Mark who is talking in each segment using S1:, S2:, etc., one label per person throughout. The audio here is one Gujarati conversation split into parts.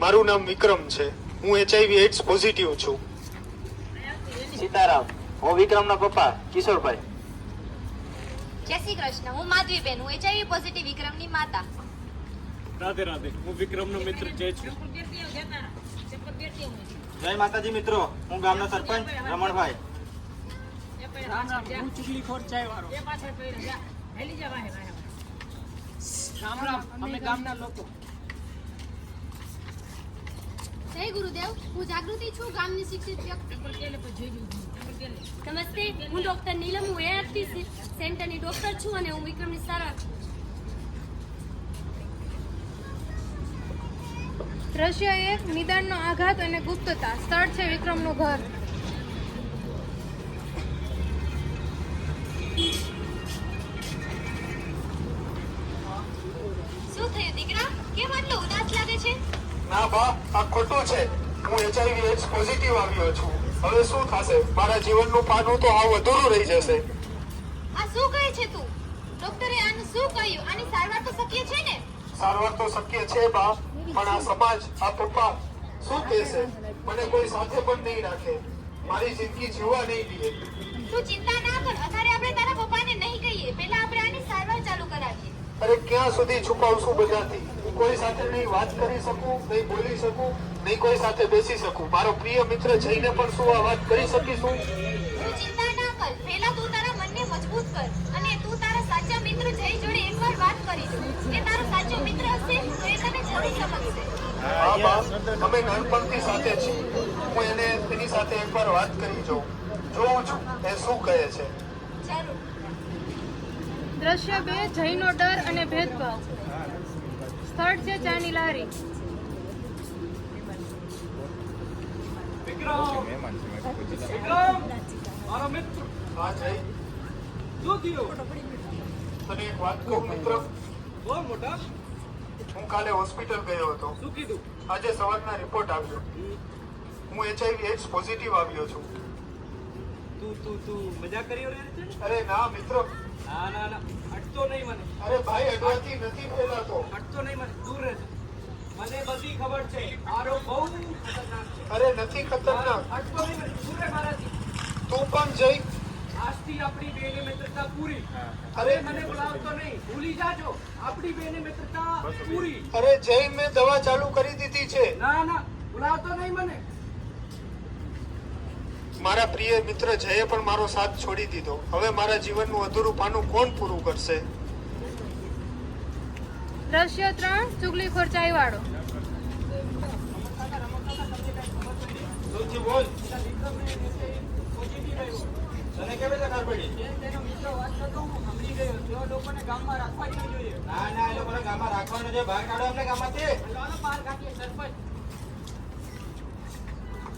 S1: મારું નામ વિક્રમ છે. હું HIV એડ્સ પોઝિટિવ છું.
S2: સીતારામ, હું વિક્રમના પપ્પા કિશોરભાઈ.
S3: જય શ્રી કૃષ્ણ. હું માધવીબેન. હું HIV પોઝિટિવ વિક્રમની માતા.
S4: રાધે રાધે. હું વિક્રમનો મિત્ર જય છું.
S2: જય માતાજી મિત્રો, હું ગામના સરપંચ રમણભાઈ.
S4: રામ રામ. હું ચુગલીખોર ચાયવાળો. રામ રામ. અમે ગામના લોકો.
S3: જય ગુરુદેવ. હું જાગૃતિ છું, ગામની શિક્ષિત વ્યક્તિ. નમસ્તે, હું ડોક્ટર નીલમ. હું ART સેન્ટરની ડોક્ટર છું અને હું વિક્રમની સારવાર.
S5: દ્રશ્ય 1 નિદાનનો આઘાત અને ગુપ્તતા. સ્થળ છે વિક્રમનું ઘર.
S3: શું થયું દીકરા? કેમ આટલો ઉદાસ લાગે છે?
S1: ના બા, આ ખોટું છે. હું HIV એડ્સ પોઝિટિવ આવ્યો છું. હવે શું થશે? મારા જીવનનું પાનું તો આવું અધૂરું રહી જશે.
S3: આ શું કહે છે તું? ડોક્ટરે આનું શું કહ્યું? આની સારવાર તો શક્ય છે ને?
S1: સારવાર તો શક્ય છે બા, પણ આ સમાજ, આ પપ્પા શું કહેશે? મને કોઈ સાથે પણ નહીં રાખે, મારી જિંદગી જીવવા નહીં દે.
S3: તું ચિંતા ના કર. અત્યારે આપણે તારા પપ્પાને નહીં કહીએ. પહેલા આપણે આની સારવાર ચાલુ કરાવીએ.
S1: અરે ક્યાં સુધી છુપાવશું બધાથી? હું કોઈ સાથે નહીં વાત કરી શકું, નહીં બોલી શકું, નહીં કોઈ સાથે બેસી શકું. મારો પ્રિય મિત્ર જઈને પણ શું આ વાત કરી શકીશું?
S3: તું ચિંતા ના કર. પહેલા તું તારા મનને મજબૂત કર અને તું તારા સાચા મિત્ર જય જોડે એકવાર વાત કરી જો. એ તારો સાચો મિત્ર હશે તો એ તને જરૂર સમજશે.
S1: હા બા, અમે નાનપણથી સાથે છીએ. હું એની સાથે એકવાર વાત કરી જોઉં છું એ શું કહે છે.
S3: જરૂર.
S5: દ્રશ્ય 2 જયનો ડર અને ભેદભાવ. સ્થળ છે ચાની લારી.
S4: વિક્રમ, મારો મિત્ર.
S1: હા જય,
S4: શું થયું?
S1: તને એક વાત કહું મિત્ર.
S4: બહુ મોટા.
S1: હું કાલે હોસ્પિટલ ગયો હતો.
S4: શું કીધું?
S1: આજે સવારના રિપોર્ટ આવ્યો. હું HIV એડ્સ પોઝિટિવ આવ્યો છું.
S4: તું મજા કરી રહ્યો છે?
S1: અરે ના મિત્ર,
S4: ના અટતો નહીં મને.
S1: અરે ભાઈ અડવાથી નથી ફેલાતો.
S4: અટતો નહીં મને. દૂર રહેજે. મને બધી ખબર છે. આરો બહુ ખતરનાક છે.
S1: અરે નથી ખતરનાક.
S4: અટતો નહીં મને. દૂર રહે મારાથી.
S1: તું પણ જઈ.
S4: આજથી આપણી બેની મિત્રતા પૂરી.
S1: અરે
S4: મને બોલાવતો નહીં. ભૂલી જાજો. આપણી બેની મિત્રતા પૂરી.
S1: અરે જય, મેં દવા ચાલુ કરી દીધી છે.
S4: ના બોલાવતો નહીં મને.
S1: મારા પ્રિય મિત્ર જયે પણ મારો સાથ છોડી દીધો. હવે મારા જીવનનું અધૂરું પાનું કોણ પૂરું કરશે?
S5: દ્રશ્ય 3 ચુગલીખોર ચાયવાળો.
S2: સૌથી બોલ, તને કેવી રીતે ખબર પડી?
S4: તેનો મિત્ર વાત કરતો હું સાંભળી ગયો. તેઓ લોકોને ગામમાં રાખવા જ નહીં જોઈએ.
S2: ના એ લોકોને ગામમાં રાખવાનું છે. બહાર કાઢો અમને ગામમાંથી.
S4: ચાલો બહાર કાઢીએ સરપંચ.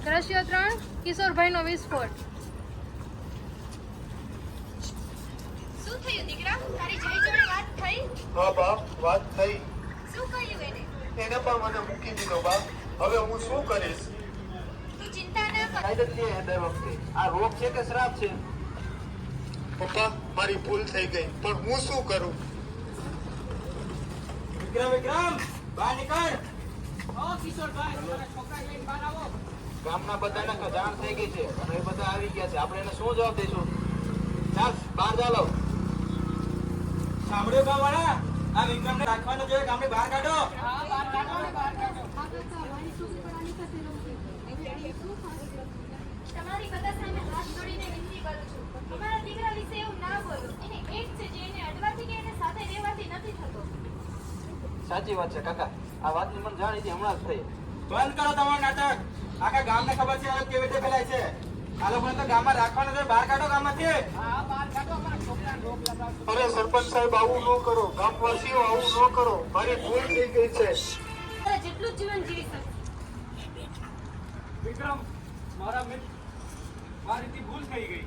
S5: દ્રશ્ય 3 કિશોરભાઈનો વિસ્ફોટ.
S3: શું થયું દીકરા? તારી જય જોડે વાત થઈ?
S1: હા બા, વાત થઈ.
S3: શું કહ્યું એને?
S1: એને પણ મને મૂકી દીધો બા. હવે હું શું કરીશ?
S3: તું ચિંતા ના કર.
S2: કાયદો જ છે દર વખતે. આ રોગ છે કે શ્રાપ છે?
S1: પપ્પા, મારી ભૂલ થઈ ગઈ, પણ હું શું કરું?
S2: વિક્રમ બહાર નીકળ.
S4: ઓ કિશોરભાઈ, તમારા છોકરા લઈને બહાર આવો.
S2: ગામના બધાને જાણ થઈ ગઈ છે અને એ બધા આવી ગયા છે. આપણે એને શું જવાબ દઈશું? ચાલ બહાર ચાલો. સાંભળ્યું ગામવાળા? આ વિક્રમને રાખવાનો જોઈએ. ગામને બહાર કાઢો.
S4: હા, બહાર કાઢો ને બહાર કાઢો.
S3: તમારી બધા સામે હાથ જોડીને વિનંતી કરું છું. અમારા દીકરા વિશે એવું ના બોલો. એને એક છે જે એને અડવાથી કે એને સાથે રહેવાથી નથી થતો.
S2: સાચી વાત છે કાકા. આ વાતની મને જાણ હતી હમણાં જ થઈ. બંધ કરો તમારું નાટક. આખા ગામને ખબર છે આ કેવી રીતે ફેલાય છે. આ લોકોને તો ગામમાં રાખવાનું છે. બહાર કાઢો ગામમાંથી.
S4: હા, બહાર કાઢો. અમારા છોકરાને રોગ લગાવશો.
S1: અરે સરપંચ સાહેબ, આવું ન કરો. ગામવાસીઓ આવું ન કરો. મારી ભૂલ થઈ ગઈ છે.
S3: તારે જેટલું જીવન જીવી શકે.
S4: વિક્રમ, મારા મિત્ર, મારીથી ભૂલ થઈ ગઈ.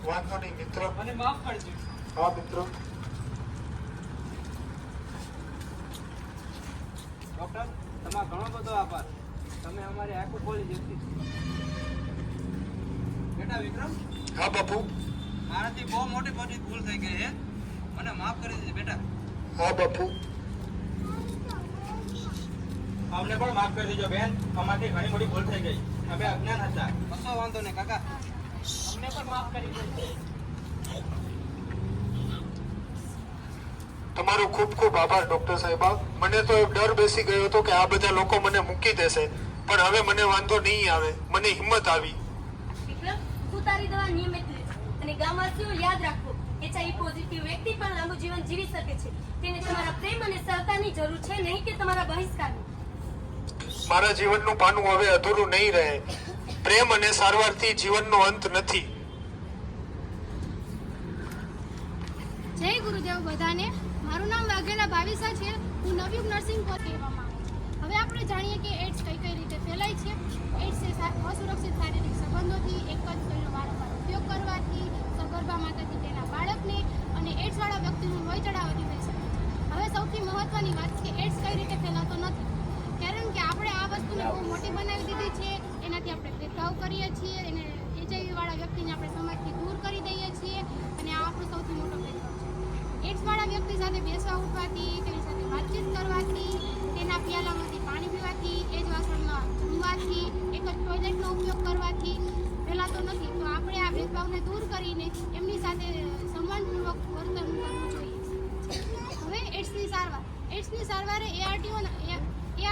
S1: વાંધો નહીં મિત્ર.
S4: મને માફ કરજો.
S1: હા મિત્ર.
S4: ડોક્ટર, તમારો ઘણો બધો આભાર. તમે અમારી આંખો ખોલી દીધી. બેટા વિક્રમ,
S1: હા બાપુ.
S2: મારાથી બહુ મોટી ભૂલ થઈ ગઈ છે. મને માફ કરી દીધી બેટા.
S1: હા બાપુ.
S2: અમને પણ માફ કરી દેજો બેન, અમારી ઘણી મોટી ભૂલ થઈ ગઈ, અમે અજ્ઞાન હતા. કશો વાંધો નહીં કાકા,
S4: અમને પણ માફ કરી દો.
S1: તમારો ખૂબ ખૂબ આભાર ડોક્ટર સાહેબા. મને તો એક ડર બેસી ગયો હતો કે આ બધા લોકો મને મૂકી દેશે, પણ હવે મને વાંધો નહીં આવે, મને હિંમત આવી.
S6: વિક્રમ, તું તારી દવા નિયમિત લેજે અને ગામવાસીઓ યાદ રાખો, HIV પોઝિટિવ વ્યક્તિ પણ લાંબુ જીવન જીવી શકે છે. તેને તમારા પ્રેમ અને સહકારની જરૂર છે, નહીં કે તમારા બહિષ્કારની.
S1: મારા જીવનનું પાનું હવે અધૂરું નહીં રહે. પ્રેમ અને સારવારથી જીવનનો અંત નથી.
S5: જય ગુરુદેવ બધાને. મારું નામ વાઘેલા ભાવિસા છે. હું નવયુગ નર્સિંગ કોલેજ કહેવામાં આવે છે. હવે આપણે જાણીએ કે એડ્સ કઈ કઈ રીતે ફેલાય છે. એડ્સ એ અસુરક્ષિત શારીરિક સંબંધોથી, એક જ સ્ત્રીનો વારંવાર ઉપયોગ કરવાથી, સગર્ભા માતાથી તેના બાળકને અને એડ્સવાળા વ્યક્તિનું લોહી ચડાવવાથી થઈ શકે છે. હવે સૌથી મહત્વની વાત કે એડ્સ કઈ રીતે ફેલાતો નથી, કારણ કે આપણે આ વસ્તુને બહુ મોટી બનાવી દીધી છે. એનાથી આપણે ભેદભાવ કરીએ છીએ, એને HIV વાળા વ્યક્તિને આપણે સમાજથી દૂર કરી દઈએ છીએ અને આ આપણો સૌથી મોટો ભેદભાવ છે. એડ્સ વાળા વ્યક્તિ સાથે બેસવા ઉઠવાથી, તેની સાથે વાતચીત કરવાથી, તેના પિયાલામાંથી પાણી પીવાથી, એ જ વાસણમાં જમવાથી, એક જ ટોયલેટનો ઉપયોગ કરવાથી ફેલાતો નથી. તો આપણે આ ભેદભાવને દૂર કરીને એમની સાથે સન્માનપૂર્વક વર્તન કરવું જોઈએ. હવે એડ્સની સારવાર. એડ્સની સારવાર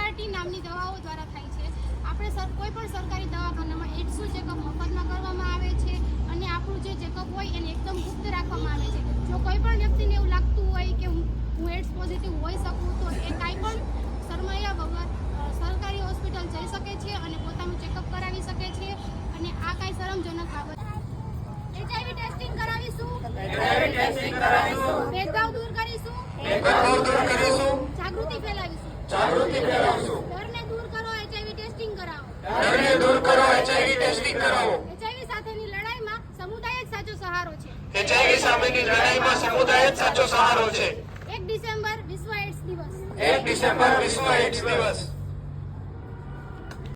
S5: ART નામની દવાઓ દ્વારા થાય છે. આપણે કોઈ પણ સરકારી દવાખાનામાં એડ્સનું ચેકઅપ મફતમાં કરવામાં આવે છે અને આપણું જે ચેકઅપ હોય એને એકદમ ગુપ્ત રાખવામાં આવે છે. જો કોઈ પણ વ્યક્તિને એવું લાગતું હોય કે હું એડ્સ પોઝિટિવ હોઈ શકું, તો એ કાંઈ પણ શરમાયા વગર સરકારી હોસ્પિટલ જઈ શકે છે અને પોતાનું ચેકઅપ કરાવી શકે છે અને આ કાંઈ શરમજનક બાબત. HIV ટેસ્ટિંગ કરાવીશું, ભેદભાવ દૂર કરીશું, જાગૃતિ ફેલાવીશું. ડરને દૂર કરો, HIV ટેસ્ટિંગ કરાવો. HIV સાથેની લડાઈમાં સમુદાય જ સાચો સહારો છે.
S1: HIV સામેની લડાઈમાં સમુદાય જ સાચો સહારો છે.
S5: 1 ડિસેમ્બર વિશ્વ એડ્સ દિવસ.
S1: 1 ડિસેમ્બર વિશ્વ એડ્સ દિવસ.